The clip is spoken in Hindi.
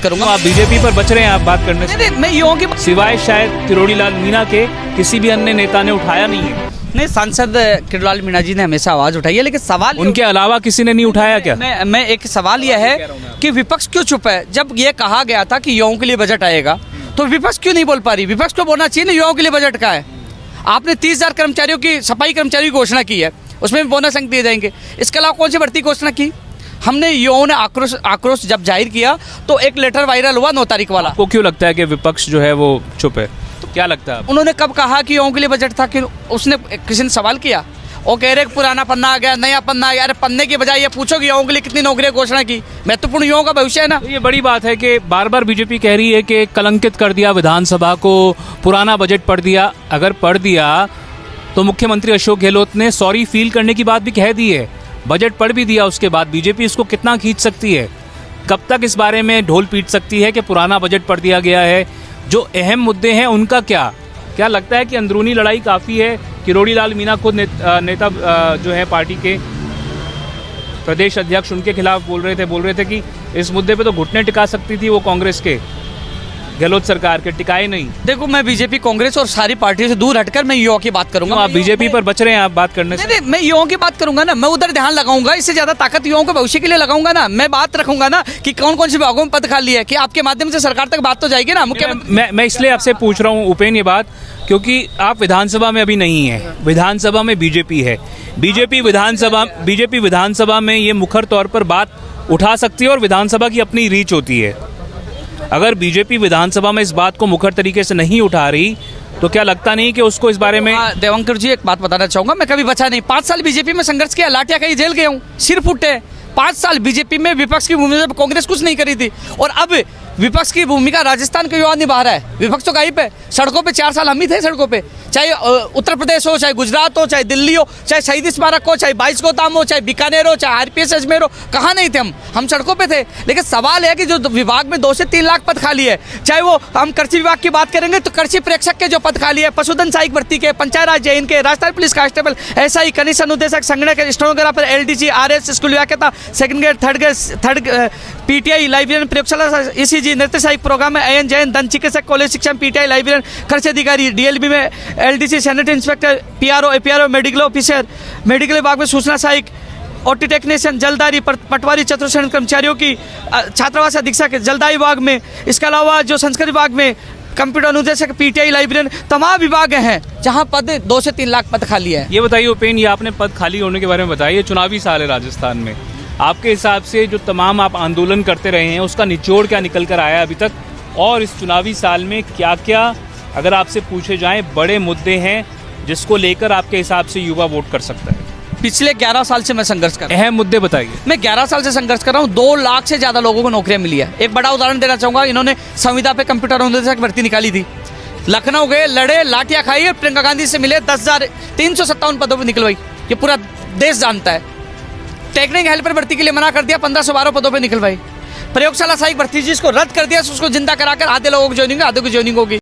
करूंगा। आप बीजेपी पर बच रहे हैं आप बात करने से? नहीं, मैं युवाओं की सिवाय शायद किरोड़ी लाल मीणा के किसी भी अन्य नेता ने उठाया नहीं है। नहीं, सांसद किरोड़ीलाल मीणा जी ने हमेशा आवाज उठाई है, लेकिन सवाल उनके अलावा किसी ने नहीं उठाया क्या? मैं एक सवाल यह है कि विपक्ष क्यों चुप है? जब ये कहा गया था कि युवाओं के लिए बजट आएगा तो विपक्ष क्यों नहीं बोल पा रही? विपक्ष को बोलना चाहिए ना, युवाओं के लिए बजट का है। आपने 30,000 कर्मचारियों की, सफाई कर्मचारियों की घोषणा की है, उसमें भी बोनस अंक दिए जाएंगे। इसके अलावा कौन सी भर्ती घोषणा की? हमने युवाओं ने आक्रोश जब जाहिर किया तो एक लेटर वायरल हुआ 9 तारीख वाला। आपको क्यों लगता है कि विपक्ष जो है वो चुप है? तो क्या लगता है? उन्होंने कब कहा कि युवाओं के लिए बजट था? कि उसने किसी ने सवाल किया? वो कह रहे पुराना पन्ना आ गया, नया पन्ना आ गया। अरे पन्ने की बजाय ये पूछो कि युवाओं के लिए कितनी नौकरियां घोषणा की। महत्वपूर्ण युवाओं का भविष्य है ना। तो ये बड़ी बात है कि बार बार बीजेपी कह रही है कि कलंकित कर दिया विधानसभा को, पुराना बजट पढ़ दिया। अगर पढ़ दिया तो मुख्यमंत्री अशोक गहलोत ने सॉरी फील करने की बात भी कह दी है। बजट पढ़ भी दिया, उसके बाद बीजेपी इसको कितना खींच सकती है? कब तक इस बारे में ढोल पीट सकती है कि पुराना बजट पढ़ दिया गया है? जो अहम मुद्दे हैं उनका क्या लगता है कि अंदरूनी लड़ाई काफ़ी है? किरोड़ी लाल मीणा खुद नेता जो है पार्टी के प्रदेश अध्यक्ष, उनके खिलाफ बोल रहे थे कि इस मुद्दे पे तो घुटने टिका सकती थी वो कांग्रेस के, गहलोत सरकार के, टिकाए नहीं। देखो, मैं बीजेपी, कांग्रेस और सारी पार्टियों से दूर हटकर मैं युवाओं की बात करूंगा। आप बीजेपी पर बच रहे हैं आप बात करने से? नहीं, मैं युवाओं की बात करूंगा ना। मैं उधर ध्यान लगाऊंगा, इससे ज्यादा ताकत युवाओं के भविष्य के लिए लगाऊंगा ना। मैं बात रखूंगा ना कि कौन कौन से विभागों में पद खाली है, कि आपके माध्यम से सरकार तक बात तो जाएगी ना। मैं इसलिए आपसे पूछ रहा हूँ उपेन ये बात, क्योंकि आप विधानसभा में अभी नहीं है। विधानसभा में बीजेपी है। बीजेपी विधानसभा में ये मुखर तौर पर बात उठा सकती है और विधानसभा की अपनी रीच होती है। अगर बीजेपी विधानसभा में इस बात को मुखर तरीके से नहीं उठा रही तो क्या लगता नहीं कि उसको इस बारे में? देवंकर जी, एक बात बताना चाहूंगा, मैं कभी बचा नहीं। 5 साल बीजेपी में संघर्ष किया, लाठियां खाई, जेल गया हूँ, सिर फूटे। 5 साल बीजेपी में विपक्ष की भूमिका कांग्रेस कुछ नहीं करी थी, और अब विपक्ष की भूमिका राजस्थान के युवा निभा रहा है। विपक्ष तो गायब है। सड़कों पे 4 साल हम ही थे सड़कों पे, चाहे उत्तर प्रदेश हो, चाहे गुजरात हो, चाहे दिल्ली हो, चाहे शहीद स्मारक हो, चाहे 22 गोदाम हो, चाहे बीकानेर हो, चाहे आरपीएस अजमेर हो, कहाँ नहीं थे हम सड़कों पे थे। लेकिन सवाल है कि जो विभाग में 2 से 3 लाख पद खाली है, चाहे वो हम कृषि विभाग की बात करेंगे तो कृषि प्रेक्षक के जो पद खाली है, पशुधन सहायक भर्ती के, पंचायत राज जैन के, राजस्थान पुलिस कांस्टेबल, SI, कनिष्ठ अनुदेशक, संगणक, स्टेनोग्राफर, LDC, RS, स्कूल व्याख्याता, second grade, third PTI, librarian, प्रयोगशाला, ECG, नृत्य सहायक प्रोग्राम में AN जैन, दंत चिकित्सक, कॉलेज शिक्षा, PTI, लाइब्रेरियन, खर्च अधिकारी, DLB में LDC, sanitary inspector, PRO, APRO, medical officer, medical विभाग में सूचना सहायक, OT टेक्नीशियन, जलदारी, पटवारी, चतुर्थ कर्मचारियों की, छात्रावास अधीक्षक जलदारी विभाग में, इसके अलावा जो संस्कृत विभाग में कंप्यूटर अनुदेशक, PTI, लाइब्रेरियन, तमाम विभाग हैं जहां पद 2 से 3 लाख पद खाली है। ये बताइए उपेन, ये आपने पद खाली होने के बारे में बताइए। चुनावी साल है राजस्थान में, आपके हिसाब से जो तमाम आप आंदोलन करते रहे हैं उसका निचोड़ क्या निकल कर आया अभी तक, और इस चुनावी साल में क्या क्या, अगर आपसे पूछे जाएं, बड़े मुद्दे हैं जिसको लेकर आपके हिसाब से युवा वोट कर सकता है? पिछले 11 साल से मैं संघर्ष कर रहा हूं। अहम मुद्दे बताइए। मैं 11 साल से संघर्ष कर रहा हूँ। 2 लाख से ज्यादा लोगों को नौकरियां मिली है। एक बड़ा उदाहरण देना चाहूंगा, इन्होंने संविदा पे कंप्यूटर अनुदेशक भर्ती निकाली थी। लखनऊ गए, लड़े, लाठियां खाई, प्रियंका गांधी से मिले, 10,357 पदों पर निकलवाई। ये पूरा देश जानता है। टेक्निकल हेल्पर भर्ती के लिए मना कर दिया, 1512 पदों पर निकलवाई। प्रयोगशाला सहायक भर्ती जिसको रद्द कर दिया, उसको जिंदा कराकर आधे लोगों की ज्वाइनिंग, आधे की ज्वाइनिंग होगी।